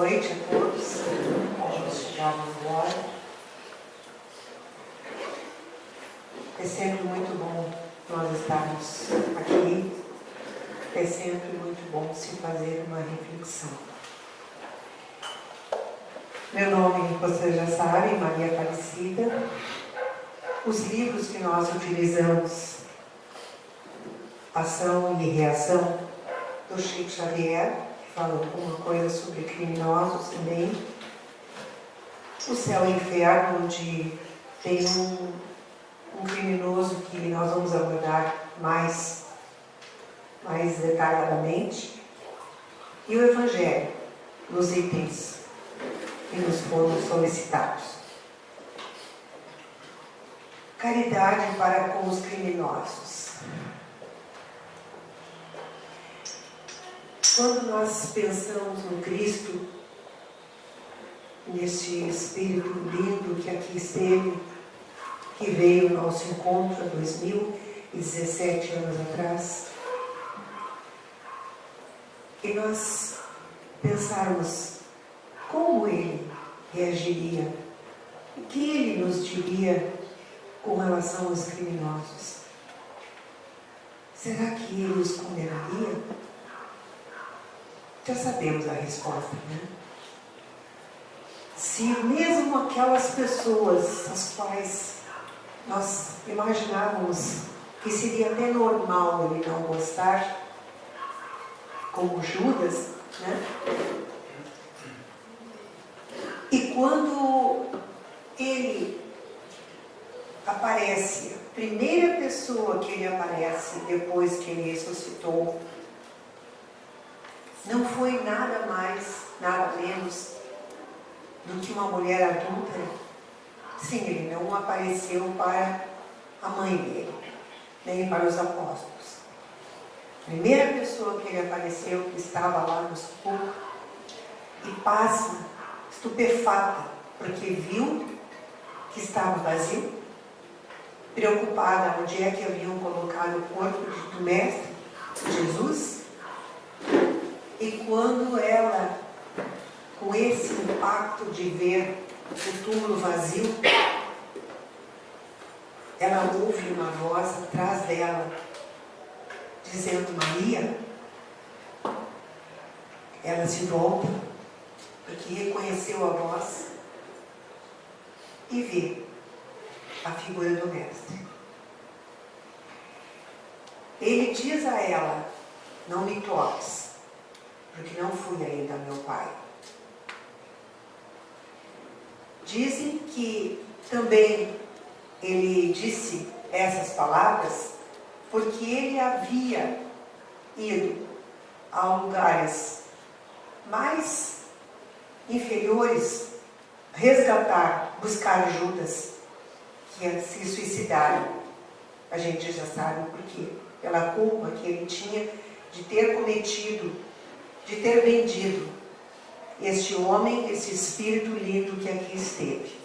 noite a todos. Já chegamos agora. É sempre muito bom nós estarmos aqui. É sempre muito bom se fazer uma reflexão. Meu nome, vocês já sabem, Maria Aparecida. Os livros que nós utilizamos, Ação e Reação, do Chico Xavier, que fala alguma coisa sobre criminosos também. O Céu e o Inferno, onde tem um criminoso que nós vamos abordar mais detalhadamente. E o Evangelho, nos itens que nos foram solicitados. Caridade para com os criminosos. Quando nós pensamos no Cristo, neste Espírito lindo que aqui esteve, que veio ao nosso encontro há 2017 anos atrás, e nós pensarmos como ele reagiria, o que ele nos diria com relação aos criminosos. Será que ele os condenaria? Já sabemos a resposta, né? Se mesmo aquelas pessoas as quais nós imaginávamos que seria até normal ele não gostar, como Judas, né? E quando ele aparece, a primeira pessoa que ele aparece depois que ele ressuscitou, não foi nada mais, nada menos do que uma mulher adúltera. Sim, ele não apareceu para a mãe dele, nem para os apóstolos. A primeira pessoa que ele apareceu, que estava lá no sepulcro, e passa estupefata, porque viu que estava vazio, preocupada onde é que haviam colocado o corpo do Mestre, Jesus. E quando ela, com esse impacto de ver o túmulo vazio, ela ouve uma voz atrás dela, dizendo Maria. Ela se volta, porque reconheceu a voz, e vê a figura do Mestre. Ele diz a ela, não me toques, porque não fui ainda meu pai. Dizem que também ele disse essas palavras porque ele havia ido a lugares mais inferiores resgatar, buscar Judas, que se suicidaram. A gente já sabe por quê. Pela culpa que ele tinha de ter cometido, de ter vendido este homem, esse espírito lindo que aqui esteve.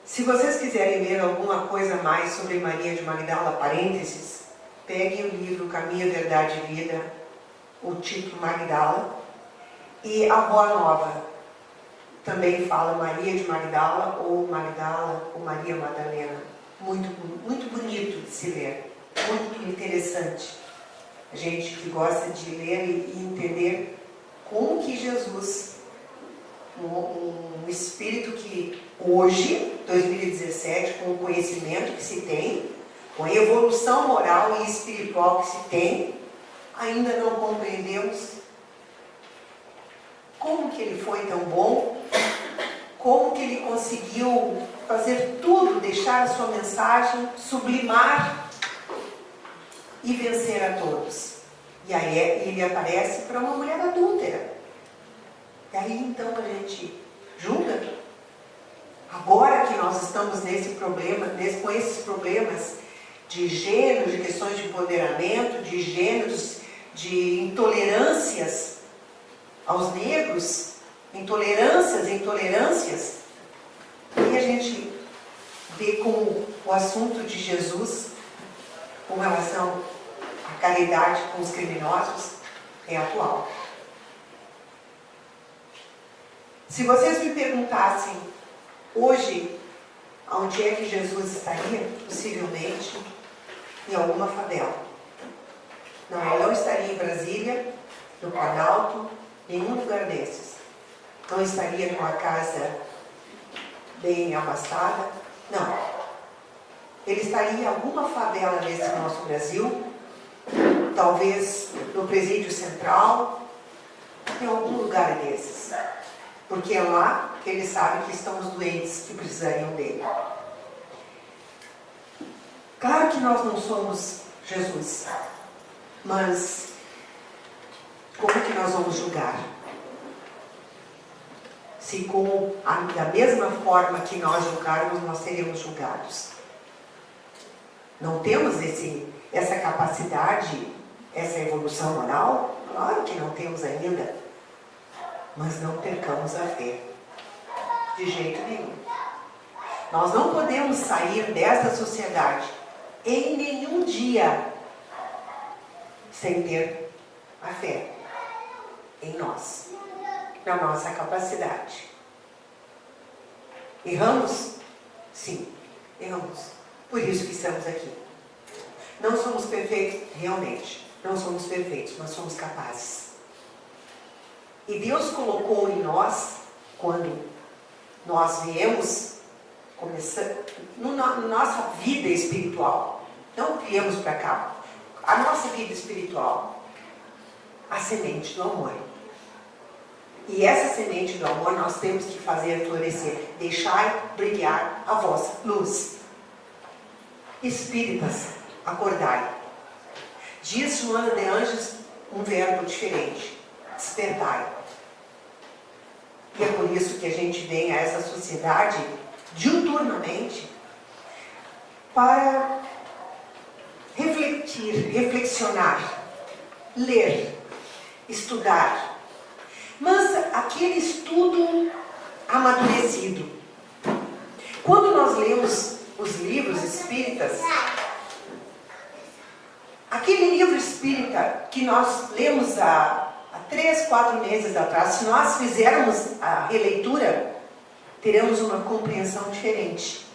Se vocês quiserem ler alguma coisa mais sobre Maria de Magdala, parênteses, peguem o livro Caminho, Verdade e Vida, o título Magdala, e a Boa Nova também fala Maria de Magdala ou Maria Madalena. Muito, muito bonito de se ler, muito interessante. A gente que gosta de ler e entender como que Jesus, um espírito que hoje, 2017, com o conhecimento que se tem, com a evolução moral e espiritual que se tem, ainda não compreendemos como que ele foi tão bom, como que ele conseguiu fazer tudo, deixar a sua mensagem, sublimar e vencer a todos. E aí ele aparece para uma mulher adúltera. E aí então a gente julga. Agora que nós estamos nesse problema, com esses problemas de gênero, de questões de empoderamento, de gêneros, de intolerâncias aos negros, intolerâncias, e a gente vê como o assunto de Jesus com relação à caridade com os criminosos é atual. Se vocês me perguntassem hoje aonde é que Jesus estaria, possivelmente em alguma favela. Não, ele não estaria em Brasília, no Planalto, nenhum lugar desses. Não estaria numa casa bem abastada. Não. Ele estaria em alguma favela nesse nosso Brasil, talvez no Presídio Central, em algum lugar desses. Porque é lá que ele sabe que estão os doentes que precisariam dele. Claro que nós não somos Jesus, mas como que nós vamos julgar? Se da mesma forma que nós julgarmos, nós seremos julgados. Não temos essa capacidade, essa evolução moral? Claro que não temos ainda. Mas não percamos a fé. De jeito nenhum. Nós não podemos sair desta sociedade em nenhum dia sem ter a fé em nós, na nossa capacidade. Erramos? Sim, erramos. Por isso que estamos aqui. Não somos perfeitos, realmente. Não somos perfeitos, mas somos capazes. E Deus colocou em nós, quando nós viemos, na nossa vida espiritual, não viemos para cá, a nossa vida espiritual, a semente do amor. E essa semente do amor nós temos que fazer florescer. Deixai brilhar a vossa luz. Espíritas, acordai. Diz Joana de Anjos um verbo diferente. Despertai. E é por isso que a gente vem a essa sociedade diuturnamente para refletir, reflexionar, ler, estudar. Mas aquele estudo amadurecido. Quando nós lemos os livros espíritas, aquele livro espírita que nós lemos há 3, 4 meses atrás, se nós fizermos a releitura, teremos uma compreensão diferente.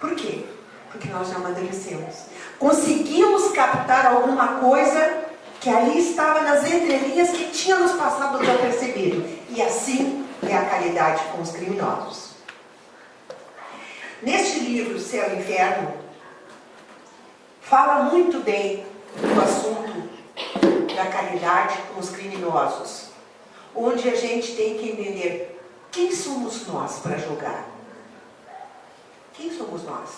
Por quê? Porque nós já amadurecemos. Conseguimos captar alguma coisa que ali estava nas entrelinhas que tinha nos passado desapercebido. E assim é a caridade com os criminosos. Neste livro, Céu e Inferno, fala muito bem do assunto da caridade com os criminosos, onde a gente tem que entender quem somos nós para julgar. Quem somos nós?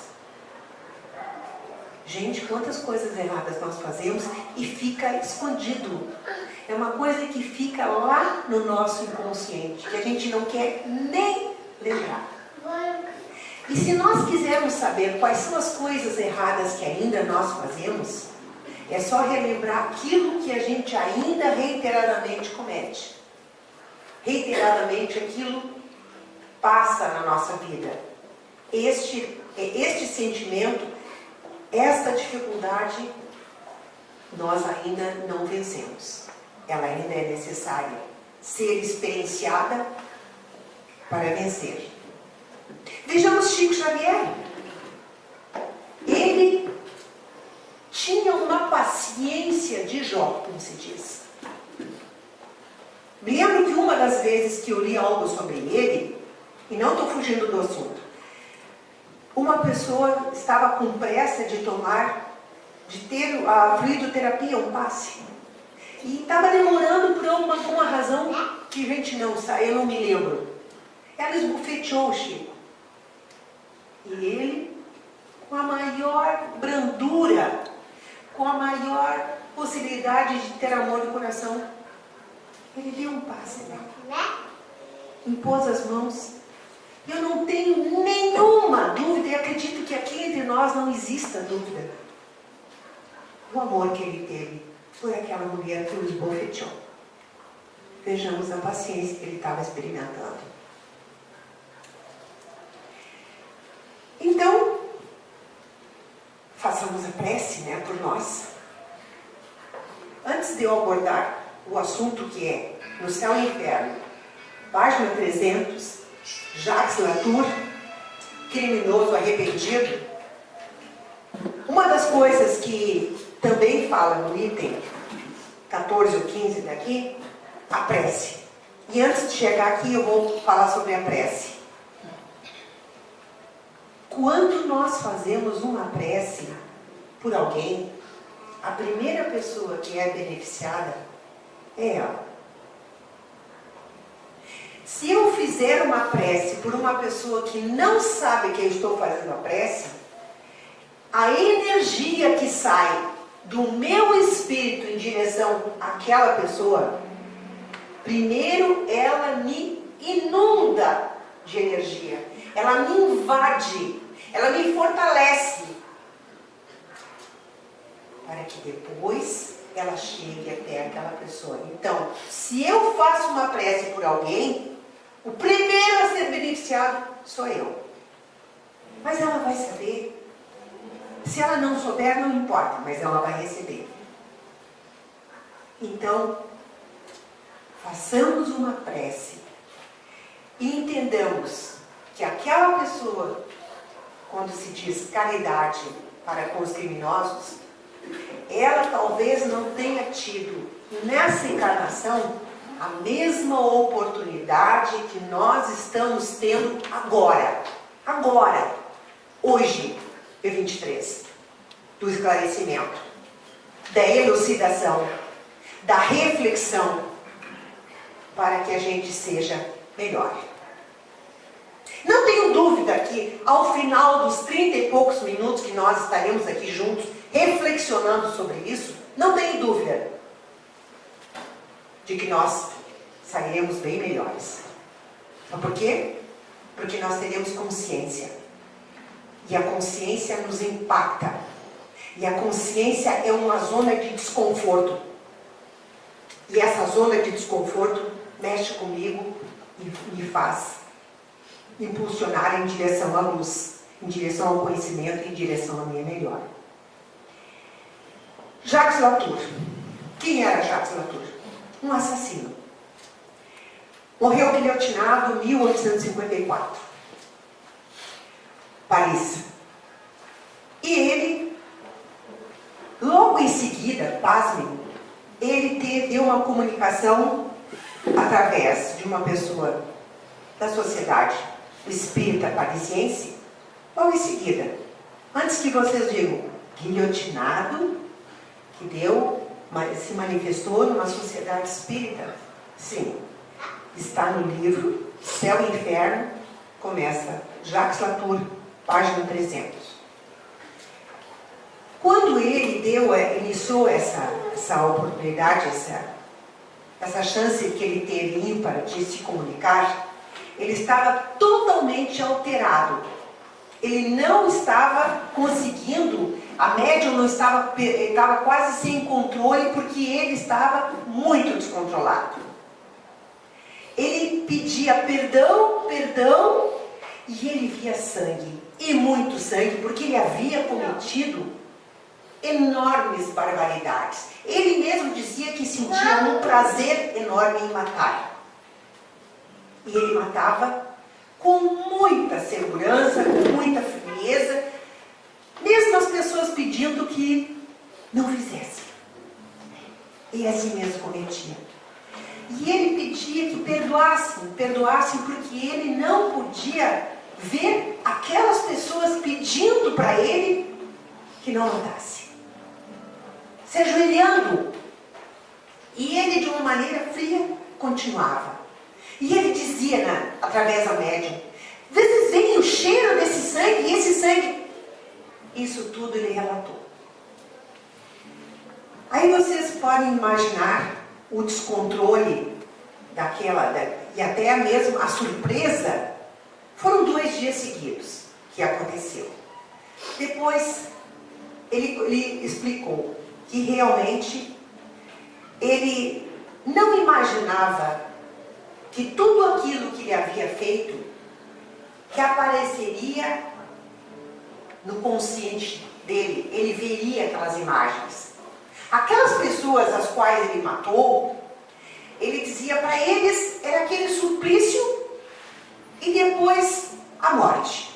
Gente, quantas coisas erradas nós fazemos e fica escondido. É uma coisa que fica lá no nosso inconsciente, que a gente não quer nem lembrar. E se nós quisermos saber quais são as coisas erradas que ainda nós fazemos, é só relembrar aquilo que a gente ainda reiteradamente comete. Reiteradamente aquilo passa na nossa vida. Este sentimento, esta dificuldade, nós ainda não vencemos. Ela ainda é necessária ser experienciada para vencer. Vejamos Chico Xavier. Ele tinha uma paciência de Jó, como se diz. Me lembro que uma das vezes que eu li algo sobre ele, e não estou fugindo do assunto, uma pessoa estava com pressa de ter a fluidoterapia, um passe. E estava demorando por alguma razão que a gente não sabe, eu não me lembro. Ela esbofeteou o Chico. E ele, com a maior brandura, com a maior possibilidade de ter amor no coração, ele deu um passe nela. Impôs as mãos. Eu não tenho nenhuma dúvida, e acredito que aqui entre nós não exista dúvida. O amor que ele teve por aquela mulher que o esbofeteou. Vejamos a paciência que ele estava experimentando. Então, façamos a prece, por nós. Antes de eu abordar o assunto que é No Céu e Inferno, página 300, Jacques Latour, criminoso arrependido, uma das coisas que também fala no item 14 ou 15 daqui, a prece. E antes de chegar aqui eu vou falar sobre a prece. Quando nós fazemos uma prece por alguém, a primeira pessoa que é beneficiada é ela. Se eu fizer uma prece por uma pessoa que não sabe que eu estou fazendo a prece, a energia que sai do meu espírito em direção àquela pessoa, primeiro ela me inunda de energia, ela me invade, ela me fortalece, para que depois ela chegue até aquela pessoa. Então, se eu faço uma prece por alguém, o primeiro a ser beneficiado sou eu. Mas ela vai saber. Se ela não souber, não importa, mas ela vai receber. Então, façamos uma prece e entendamos que aquela pessoa, quando se diz caridade para com os criminosos, ela talvez não tenha tido nessa encarnação a mesma oportunidade que nós estamos tendo agora, hoje, dia 23, do esclarecimento, da elucidação, da reflexão, para que a gente seja melhor. Não tenho dúvida que ao final dos 30 e poucos minutos que nós estaremos aqui juntos, reflexionando sobre isso, não tenho dúvida de que nós sairemos bem melhores. Mas por quê? Porque nós teremos consciência. E a consciência nos impacta. E a consciência é uma zona de desconforto. E essa zona de desconforto mexe comigo e me faz impulsionar em direção à luz, em direção ao conhecimento, em direção à minha melhor. Jacques Latour. Quem era Jacques Latour? Um assassino. Morreu guilhotinado em 1854. Paris. E ele, logo em seguida, pasmem, ele teve uma comunicação através de uma pessoa da sociedade espírita parisiense, logo em seguida. Antes que vocês digam, guilhotinado, que se manifestou numa sociedade espírita. Sim, está no livro Céu e Inferno, começa Jacques Latour, página 300. Quando ele iniciou essa oportunidade, essa chance que ele teve ímpar de se comunicar, ele estava totalmente alterado. Ele não estava conseguindo, a médium não estava, ele estava quase sem controle, porque ele estava muito descontrolado. Ele pedia perdão, e ele via sangue, e muito sangue, porque ele havia cometido enormes barbaridades. Ele mesmo dizia que sentia um prazer enorme em matar. E ele matava com muita segurança, com muita frieza, mesmo as pessoas pedindo que não fizesse. E assim mesmo cometia. E ele pedia que perdoassem, porque ele não podia ver aquelas pessoas pedindo para ele que não matasse. Se ajoelhando. E ele, de uma maneira fria, continuava. E ele dizia, através da médium, vocês veem o cheiro desse sangue, e esse sangue. Isso tudo ele relatou. Aí vocês podem imaginar o descontrole e até mesmo a surpresa. Foram 2 dias seguidos que aconteceu. Depois, ele explicou que realmente ele não imaginava que tudo aquilo que ele havia feito, que apareceria no consciente dele, ele veria aquelas imagens. Aquelas pessoas as quais ele matou, ele dizia para eles, era aquele suplício, e depois a morte.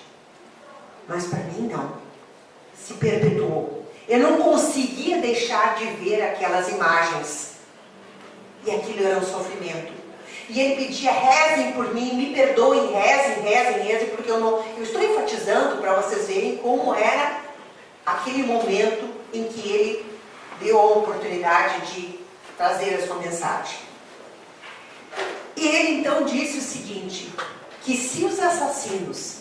Mas para mim não, se perpetuou. Eu não conseguia deixar de ver aquelas imagens. E aquilo era um sofrimento. E ele pedia, rezem por mim, me perdoem, rezem, porque eu estou enfatizando para vocês verem como era aquele momento em que ele deu a oportunidade de trazer a sua mensagem. E ele então disse o seguinte, que se os assassinos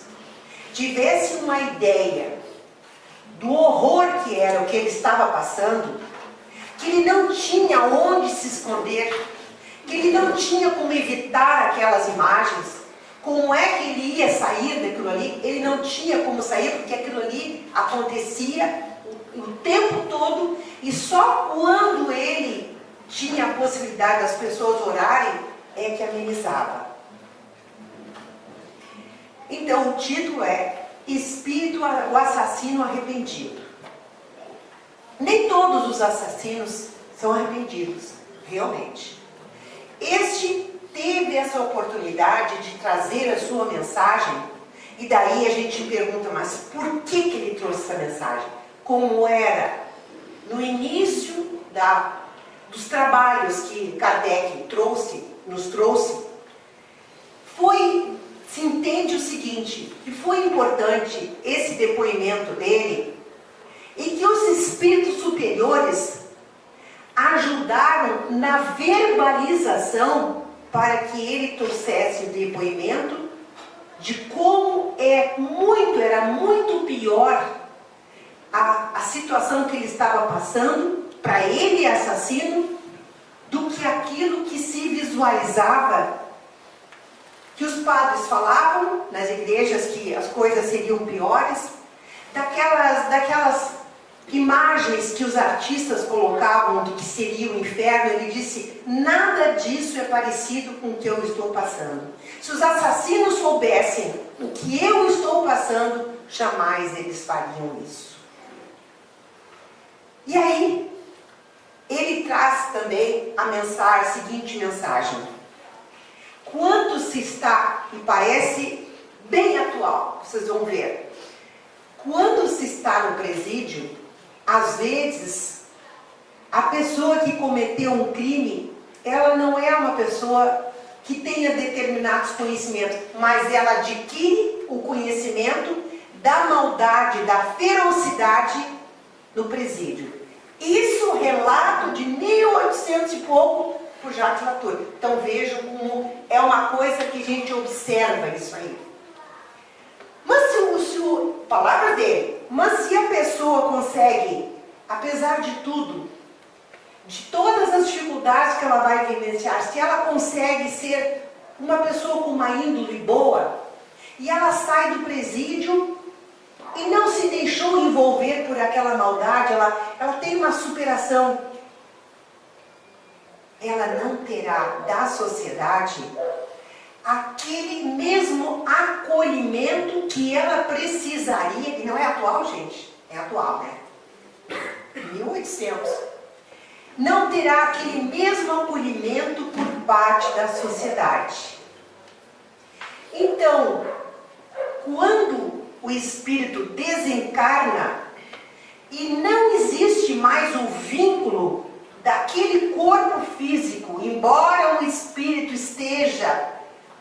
tivessem uma ideia do horror que era o que ele estava passando, que ele não tinha onde se esconder, que ele não tinha como evitar aquelas imagens, como é que ele ia sair daquilo ali? Ele não tinha como sair, porque aquilo ali acontecia o tempo todo, e só quando ele tinha a possibilidade das pessoas orarem, é que amenizava. Então o título é Espírito, o assassino arrependido. Nem todos os assassinos são arrependidos, realmente. Este teve essa oportunidade de trazer a sua mensagem, e daí a gente pergunta, mas por que ele trouxe essa mensagem? Como era no início dos trabalhos que Kardec nos trouxe, se entende o seguinte, que foi importante esse depoimento dele, e que os espíritos superiores ajudaram na verbalização para que ele trouxesse o depoimento de como era muito pior a situação que ele estava passando, para ele assassino, do que aquilo que se visualizava, que os padres falavam nas igrejas que as coisas seriam piores, daquelas imagens que os artistas colocavam do que seria o inferno. Ele disse, nada disso é parecido com o que eu estou passando. Se os assassinos soubessem o que eu estou passando, jamais eles fariam isso. E aí, ele traz também a seguinte mensagem. Quando se está, e parece bem atual, vocês vão ver, quando se está no presídio, às vezes, a pessoa que cometeu um crime, ela não é uma pessoa que tenha determinados conhecimentos, mas ela adquire o conhecimento da maldade, da ferocidade no presídio. Isso relato de 1800 e pouco por Jacques Latour. Então vejam como é uma coisa que a gente observa isso aí. Mas palavra dele, mas se a pessoa consegue, apesar de tudo, de todas as dificuldades que ela vai vivenciar, se ela consegue ser uma pessoa com uma índole boa, e ela sai do presídio e não se deixou envolver por aquela maldade, ela tem uma superação, ela não terá da sociedade aquele mesmo acolhimento que ela precisaria, e não é atual, gente, é atual, né? 1800. Não terá aquele mesmo acolhimento por parte da sociedade. Então, quando o espírito desencarna e não existe mais o vínculo daquele corpo físico, embora o espírito esteja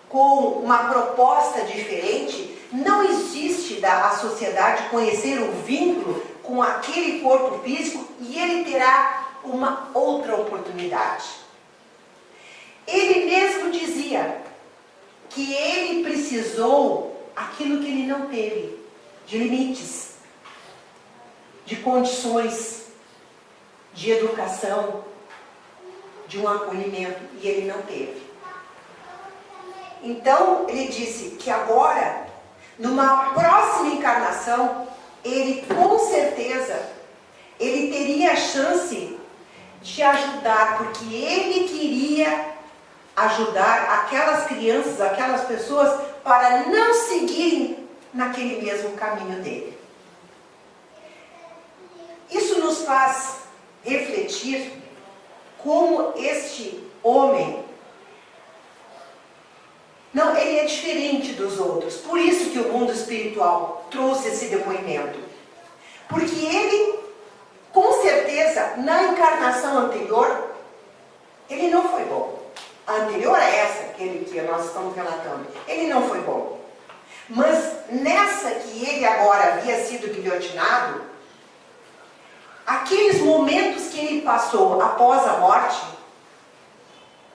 com uma proposta diferente, não existe a sociedade conhecer o vínculo com aquele corpo físico, e ele terá uma outra oportunidade. Ele mesmo dizia que ele precisou aquilo que ele não teve, de limites, de condições, de educação, de um acolhimento, e ele não teve. Então, ele disse que agora, numa próxima encarnação, ele com certeza, ele teria a chance de ajudar, porque ele queria ajudar aquelas crianças, aquelas pessoas, para não seguirem naquele mesmo caminho dele. Isso nos faz refletir como este homem, Não, ele é diferente dos outros. Por isso que o mundo espiritual trouxe esse depoimento. Porque ele, com certeza, na encarnação anterior, ele não foi bom. A anterior a essa que nós estamos relatando, ele não foi bom. Mas nessa que ele agora havia sido guilhotinado, aqueles momentos que ele passou após a morte,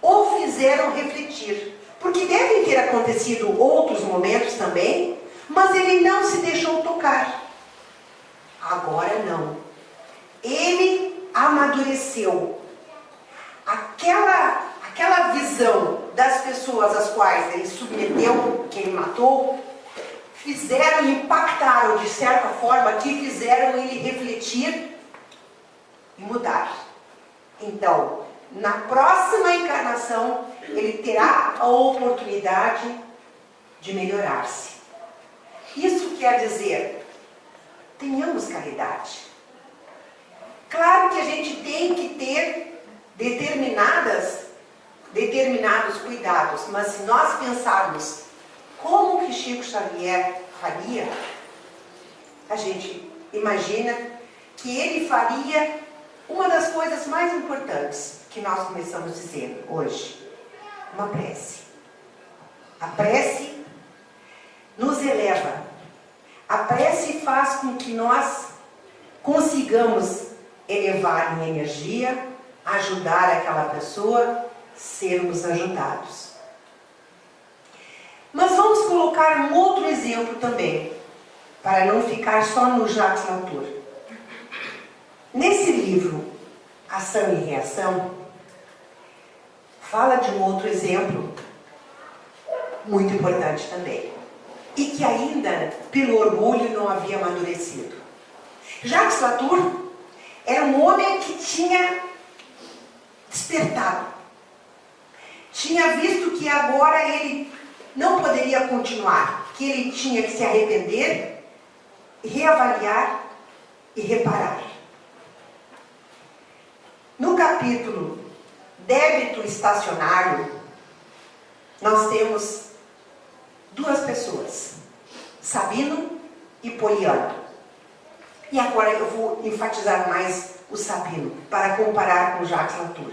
o fizeram refletir. Porque devem ter acontecido outros momentos também, mas ele não se deixou tocar. Agora não. Ele amadureceu. Aquela visão das pessoas às quais ele submeteu, que ele matou, impactaram de certa forma, que fizeram ele refletir e mudar. Então, na próxima encarnação, ele terá a oportunidade de melhorar-se. Isso quer dizer, tenhamos caridade. Claro que a gente tem que ter determinados cuidados, mas se nós pensarmos como que Chico Xavier faria, a gente imagina que ele faria uma das coisas mais importantes que nós começamos dizendo hoje, uma prece. A prece nos eleva. A prece faz com que nós consigamos elevar em energia, ajudar aquela pessoa, sermos ajudados. Mas vamos colocar um outro exemplo também, para não ficar só no Jacques Latour. Nesse livro, Ação e Reação, fala de um outro exemplo, muito importante também, e que ainda, pelo orgulho, não havia amadurecido. Jacques Latour era um homem que tinha despertado, tinha visto que agora ele não poderia continuar, que ele tinha que se arrepender, reavaliar e reparar. No capítulo Débito Estacionário, nós temos duas pessoas, Sabino e Poliana. E agora eu vou enfatizar mais o Sabino, para comparar com Jacques Latour.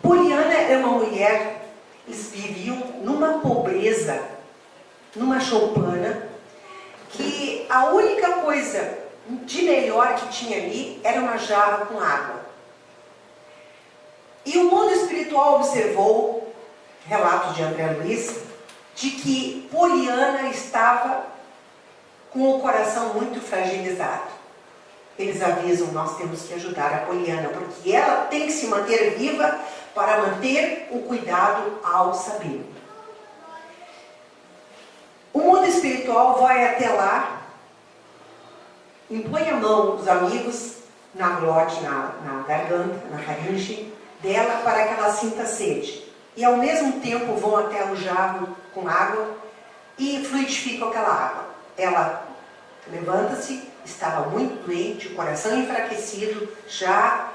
Poliana é uma mulher, eles viviam numa pobreza, numa choupana, que a única coisa de melhor que tinha ali era uma jarra com água. E o mundo espiritual observou, relatos de André Luiz, de que Poliana estava com o coração muito fragilizado. Eles avisam, nós temos que ajudar a Poliana, porque ela tem que se manter viva para manter o cuidado ao Sabino. O mundo espiritual vai até lá, impõe a mão dos amigos na glote, na garganta, na faringe dela, para que ela sinta sede. E ao mesmo tempo vão até o jarro com água e fluidificam aquela água. Ela levanta-se, estava muito doente, o coração enfraquecido, já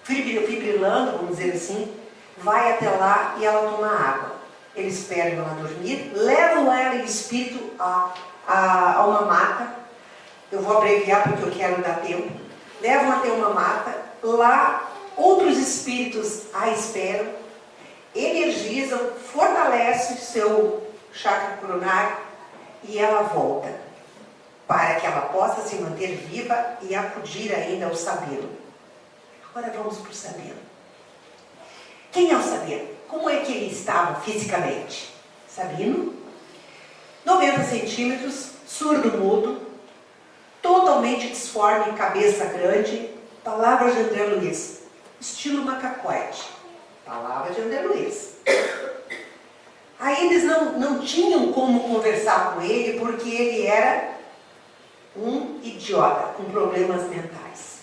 fibrilando, vamos dizer assim, vai até lá e ela toma água. Eles pegam ela dormir, levam ela em espírito a uma mata. Eu vou abreviar porque eu quero dar tempo. Levam até uma mata, lá outros espíritos a esperam, energizam, fortalecem seu chakra coronário e ela volta, para que ela possa se manter viva e acudir ainda ao Sabino. Agora vamos para o Sabino. Quem é o Sabino? Como é que ele estava fisicamente? Sabino, 90 centímetros, surdo-mudo, totalmente disforme, cabeça grande, palavras de André Luiz, estilo macacoide, palavras de André Luiz. Aí eles não tinham como conversar com ele, porque ele era um idiota, com problemas mentais.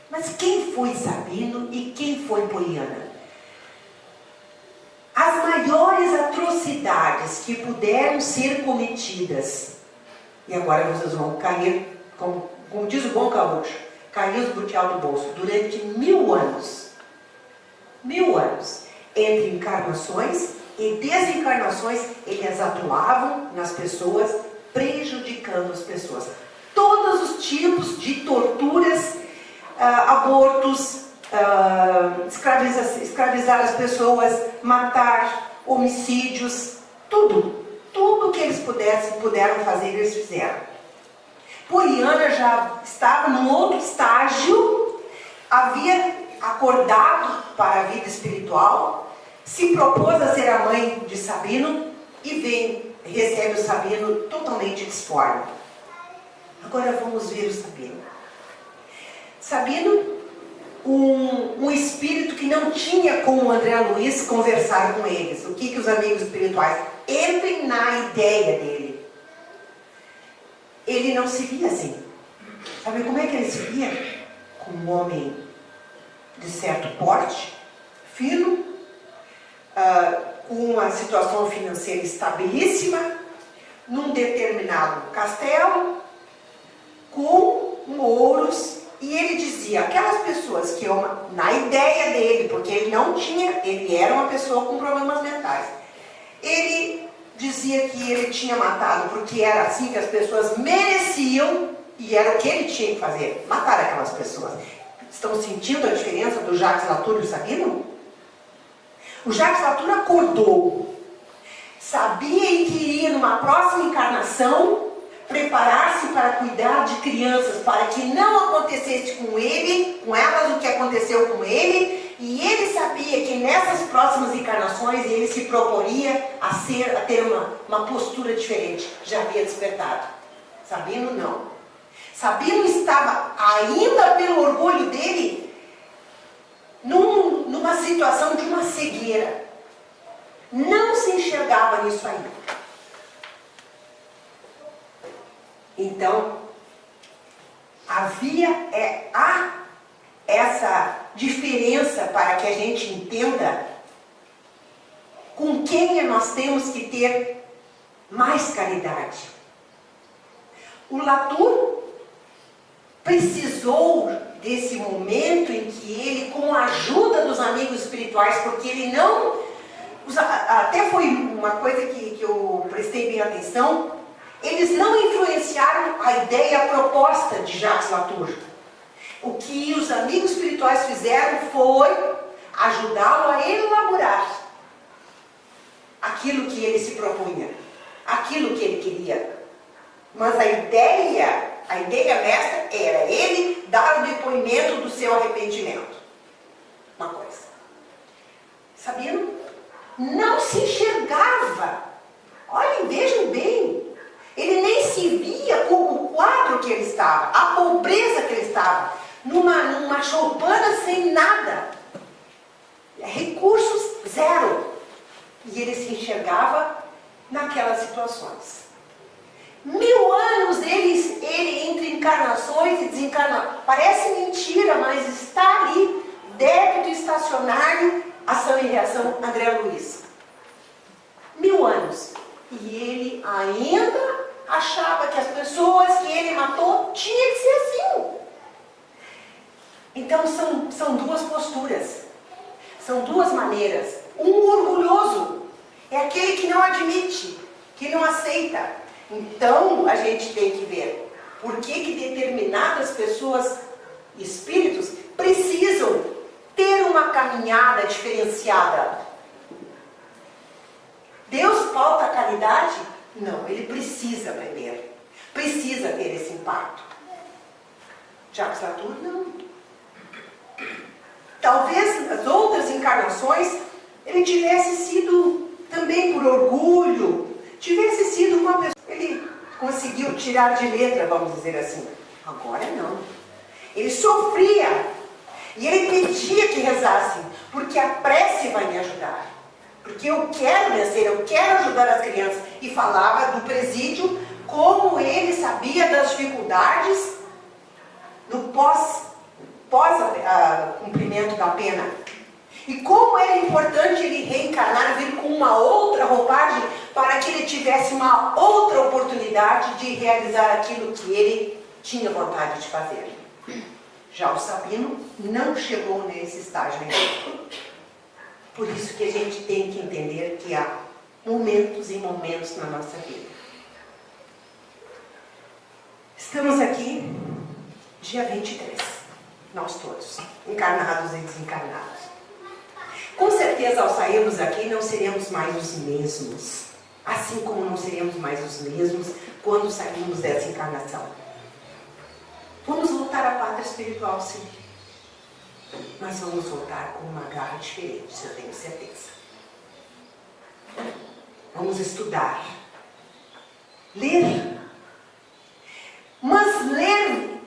Mas quem foi Sabino e quem foi Poliana? As maiores atrocidades que puderam ser cometidas, e agora vocês vão cair, como diz o bom gaúcho, cair os butial do bolso, durante 1000 anos, entre encarnações, e desencarnações, eles atuavam nas pessoas, prejudicando as pessoas. Todos os tipos de torturas, abortos, escravizar as pessoas, matar, homicídios, tudo que eles puderam fazer, eles fizeram. Poliana já estava num outro estágio, havia acordado para a vida espiritual, se propôs a ser a mãe de Sabino e recebe o Sabino totalmente disforme. Agora vamos ver o Sabino. Sabino, um espírito que não tinha como André Luiz conversar com eles. O que os amigos espirituais? Entrem na ideia dele. Ele não se via assim. Sabe como é que ele se via? Como um homem de certo porte, fino, com uma situação financeira estabilíssima, num determinado castelo, com ouros. E ele dizia, aquelas pessoas que na ideia dele, porque ele era uma pessoa com problemas mentais, ele dizia que ele tinha matado porque era assim que as pessoas mereciam, e era o que ele tinha que fazer, matar aquelas pessoas. Estão sentindo a diferença do Jacques Latour e o Sabino? O Jacques Latour acordou, sabia e queria numa próxima encarnação preparar-se para cuidar de crianças, para que não acontecesse com elas o que aconteceu com ele, e ele sabia que nessas próximas encarnações ele se proporia a ter uma postura diferente. Já havia despertado. Sabino não. Sabino estava, ainda pelo orgulho dele, numa situação de uma cegueira. Não se enxergava nisso aí. Então, havia essa diferença para que a gente entenda com quem nós temos que ter mais caridade. O Latour precisou desse momento em que ele, com a ajuda dos amigos espirituais, porque ele não... Até foi uma coisa que eu prestei bem atenção, eles não influenciaram a ideia, a proposta de Jacques Latour. O que os amigos espirituais fizeram foi ajudá-lo a elaborar aquilo que ele se propunha, aquilo que ele queria. Mas a ideia mestra era ele dar o depoimento do seu arrependimento. Uma coisa. Sabino não se enxergava. Olhem, vejam bem. Ele nem se via como o quadro que ele estava, a pobreza que ele estava, numa choupana sem nada. Recursos zero. E ele se enxergava naquelas situações. 1000 anos ele entre encarnações e desencarnações. Parece mentira, mas está ali, débito estacionário, ação e reação, André Luiz. 1000 anos. E ele ainda achava que as pessoas que ele matou tinham que ser assim. Então são duas posturas, são duas maneiras. Um orgulhoso é aquele que não admite, que não aceita. Então a gente tem que ver por que determinadas pessoas, espíritos, precisam ter uma caminhada diferenciada. Deus falta a caridade? Não, ele precisa primeiro. Precisa ter esse impacto. Jacques Latour, não. Talvez nas outras encarnações ele tivesse sido, também por orgulho, tivesse sido uma pessoa... Ele conseguiu tirar de letra, vamos dizer assim. Agora não. Ele sofria. E ele pedia que rezassem, porque a prece vai me ajudar. Porque eu quero vencer, eu quero ajudar as crianças. E falava do presídio, como ele sabia das dificuldades no pós-cumprimento da pena. E como era importante ele reencarnar, vir com uma outra roupagem, para que ele tivesse uma outra oportunidade de realizar aquilo que ele tinha vontade de fazer. Já o Sabino não chegou nesse estágio ainda. Por isso que a gente tem que entender que há momentos e momentos na nossa vida. Estamos aqui, dia 23, nós todos, encarnados e desencarnados. Com certeza, ao sairmos daqui, não seremos mais os mesmos. Assim como não seremos mais os mesmos quando sairmos dessa encarnação. Vamos voltar à pátria espiritual, sim. Mas vamos voltar com uma garra diferente, isso eu tenho certeza. Vamos estudar. Ler. Mas ler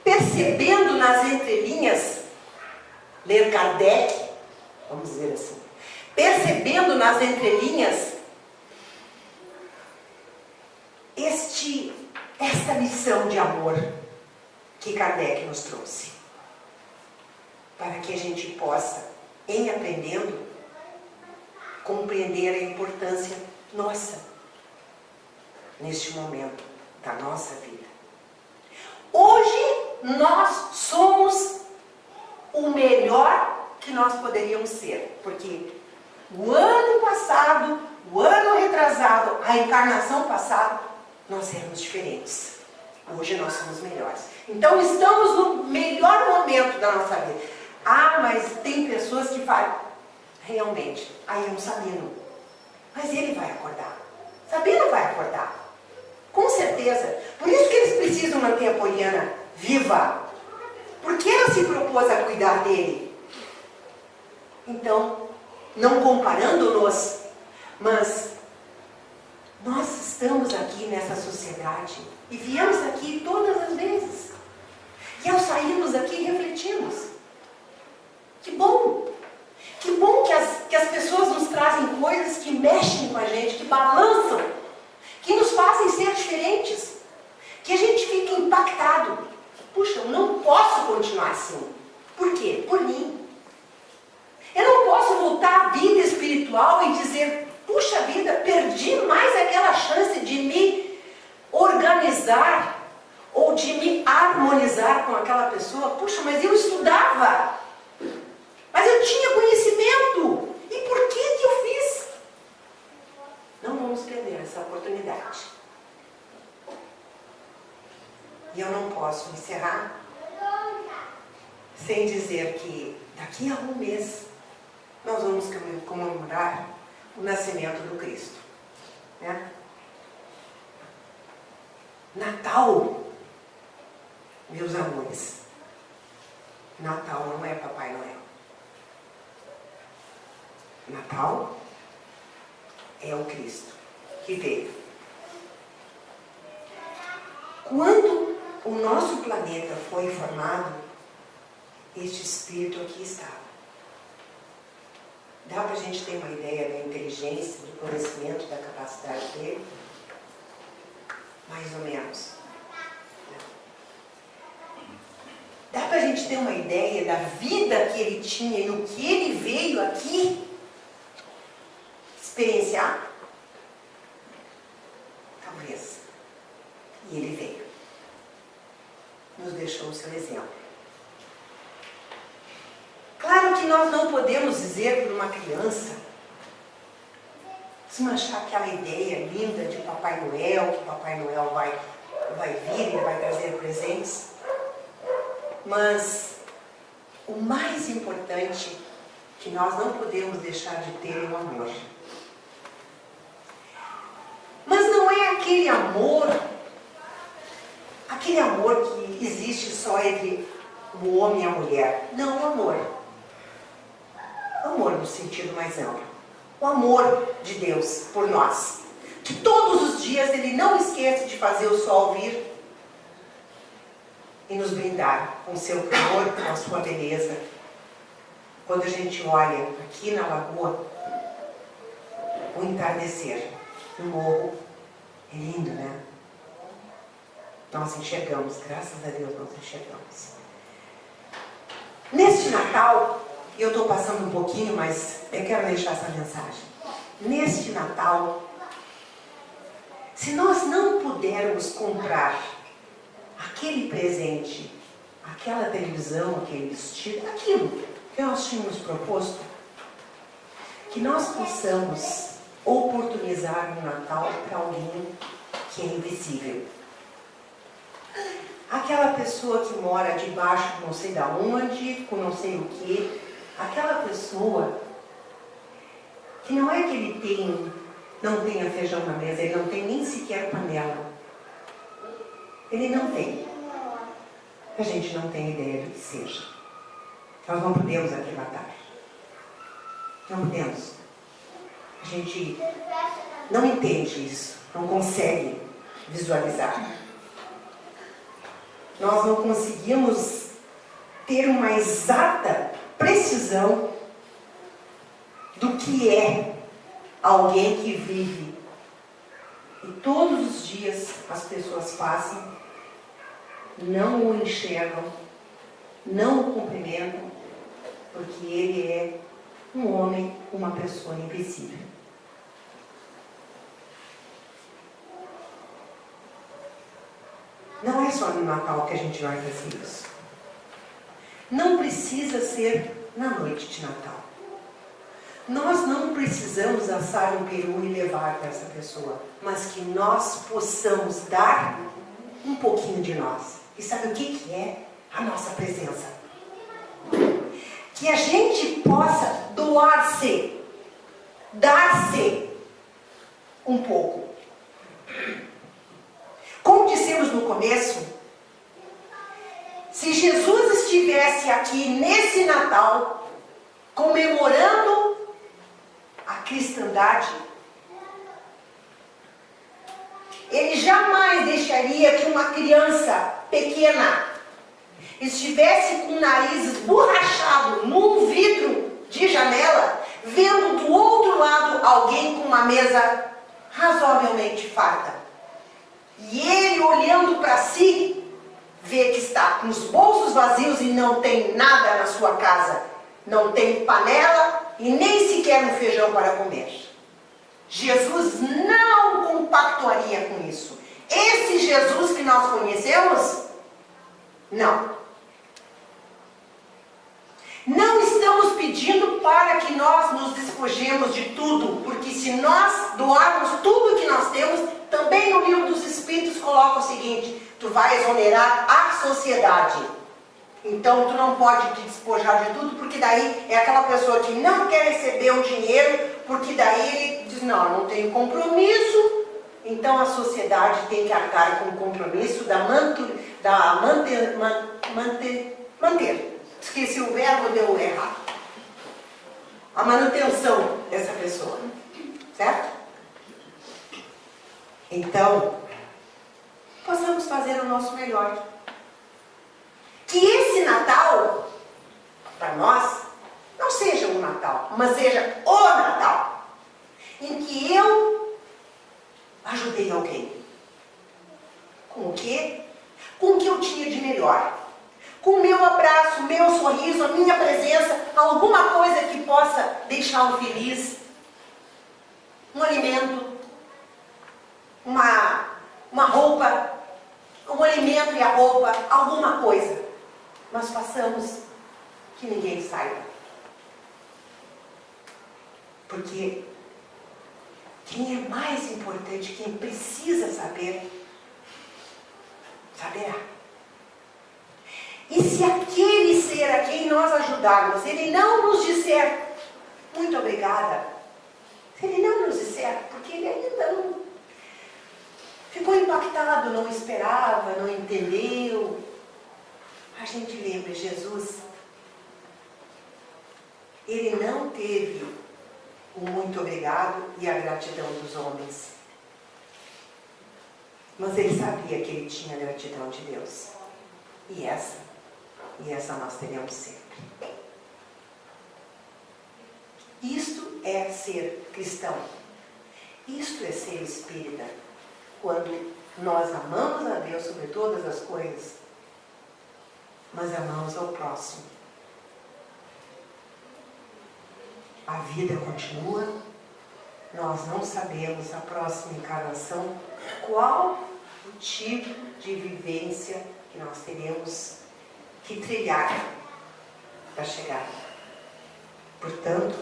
percebendo nas entrelinhas, ler Kardec, vamos dizer assim, percebendo nas entrelinhas esta lição de amor que Kardec nos trouxe. Para que a gente possa, em aprendendo, compreender a importância nossa, neste momento da nossa vida. Hoje, nós somos o melhor que nós poderíamos ser, porque o ano passado, o ano retrasado, a encarnação passada, nós éramos diferentes. Hoje nós somos melhores. Então estamos no melhor momento da nossa vida. Ah, mas tem pessoas que falam, realmente, aí é um Sabino. Mas ele vai acordar. Sabino vai acordar. Com certeza. Por isso que eles precisam manter a Poliana viva. Porque ela se propôs a cuidar dele. Então, não comparando-nos, mas nós estamos aqui nessa sociedade e viemos aqui todas as vezes. E ao sairmos daqui, refletimos. Que bom! Que bom que as pessoas nos trazem coisas que mexem com a gente, que balançam, que nos fazem ser diferentes. Que a gente fica impactado. Puxa, eu não posso continuar assim. Por quê? Por mim. Eu não posso voltar à vida espiritual e dizer, puxa vida, perdi mais aquela chance de me organizar ou de me harmonizar com aquela pessoa. Puxa, mas eu estudava, mas eu tinha conhecimento, e por que eu fiz? Não vamos perder essa oportunidade. E eu não posso encerrar sem dizer que daqui a um mês nós vamos comemorar o nascimento do Cristo, né? Natal, meus amores, Natal não é Papai Noel. Natal é o Cristo que veio. Quando o nosso planeta foi formado, este Espírito aqui estava. Dá para a gente ter uma ideia da inteligência, do conhecimento, da capacidade dele? Mais ou menos. Dá para a gente ter uma ideia da vida que ele tinha e o que ele veio aqui experienciar? Talvez. E ele veio. Nos deixou o seu exemplo. Claro que nós não podemos dizer para uma criança, desmanchar aquela ideia linda de Papai Noel, que Papai Noel vai vir e vai trazer presentes. Mas o mais importante que nós não podemos deixar de ter é o amor. Mas não é aquele amor que existe só entre o homem e a mulher. Não, o amor. Amor no sentido mais amplo. O amor de Deus por nós. Que todos os dias Ele não esquece de fazer o sol vir e nos brindar com o seu calor, com a sua beleza. Quando a gente olha aqui na lagoa, o entardecer no morro, é lindo, né? Nós enxergamos, graças a Deus nós enxergamos. Neste Natal, eu estou passando um pouquinho, mas eu quero deixar essa mensagem. Neste Natal, se nós não pudermos comprar aquele presente, aquela televisão, aquele vestido, aquilo que nós tínhamos proposto, que nós possamos oportunizar o Natal para alguém que é invisível. Aquela pessoa que mora debaixo de não sei da onde, com não sei o que, aquela pessoa que não é que ele não tenha feijão na mesa, ele não tem nem sequer panela. Ele não tem. A gente não tem ideia do que seja. Nós não podemos aquilatar. Não podemos. A gente não entende isso, não consegue visualizar. Nós não conseguimos ter uma exata precisão do que é alguém que vive e todos os dias as pessoas passam, não o enxergam, não o cumprimentam, porque ele é um homem, uma pessoa invisível. Não é só no Natal que a gente vai fazer isso. Não precisa ser na noite de Natal. Nós não precisamos assar um peru e levar para essa pessoa, mas que nós possamos dar um pouquinho de nós. E sabe o que é a nossa presença? Que a gente possa doar-se, dar-se um pouco. Como dissemos no começo, se Jesus estivesse aqui nesse Natal, comemorando a cristandade, ele jamais deixaria que uma criança pequena estivesse com o nariz esborrachado num vidro de janela, vendo do outro lado alguém com uma mesa razoavelmente farta. E ele, olhando para si, vê que está com os bolsos vazios e não tem nada na sua casa. Não tem panela e nem sequer um feijão para comer. Jesus não compactuaria com isso. Esse Jesus que nós conhecemos, não. Não estamos pedindo para que nós nos despojemos de tudo, porque se nós doarmos tudo que nós temos, também no livro dos Espíritos coloca o seguinte: tu vai exonerar a sociedade. Então tu não pode te despojar de tudo, porque daí é aquela pessoa que não quer receber o dinheiro, porque daí ele diz, não tenho compromisso, então a sociedade tem que arcar com o compromisso manter. Esqueci o verbo, deu errado. A manutenção dessa pessoa. Certo? Então, possamos fazer o nosso melhor. Que esse Natal, para nós, não seja um Natal, mas seja o Natal, em que eu ajudei alguém. Com o quê? Com o que eu tinha de melhor. Com o meu abraço, o meu sorriso, a minha presença, alguma coisa que possa deixá-lo feliz. Um alimento, uma roupa, o alimento e a roupa, alguma coisa. Mas façamos que ninguém saiba. Porque quem é mais importante, quem precisa saber, saberá. E se aquele ser a quem nós ajudarmos, ele não nos disser muito obrigada, se ele não nos disser, porque ele ainda não ficou impactado, não esperava, não entendeu, a gente lembra, Jesus, ele não teve o muito obrigado e a gratidão dos homens. Mas ele sabia que ele tinha a gratidão de Deus. E essa nós teremos sempre. Isto é ser cristão. Isto é ser espírita. Quando nós amamos a Deus sobre todas as coisas, mas amamos ao próximo. A vida continua, nós não sabemos a próxima encarnação qual o tipo de vivência que nós teremos que trilhar para chegar. Portanto,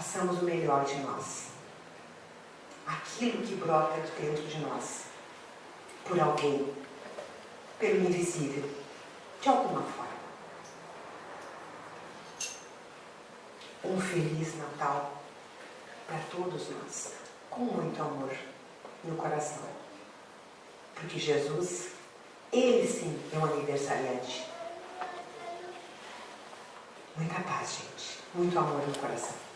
façamos o melhor de nós. Aquilo que brota de dentro de nós, por alguém, pelo invisível, de alguma forma. Um Feliz Natal para todos nós, com muito amor no coração. Porque Jesus, Ele sim é um aniversariante. Muita paz, gente. Muito amor no coração.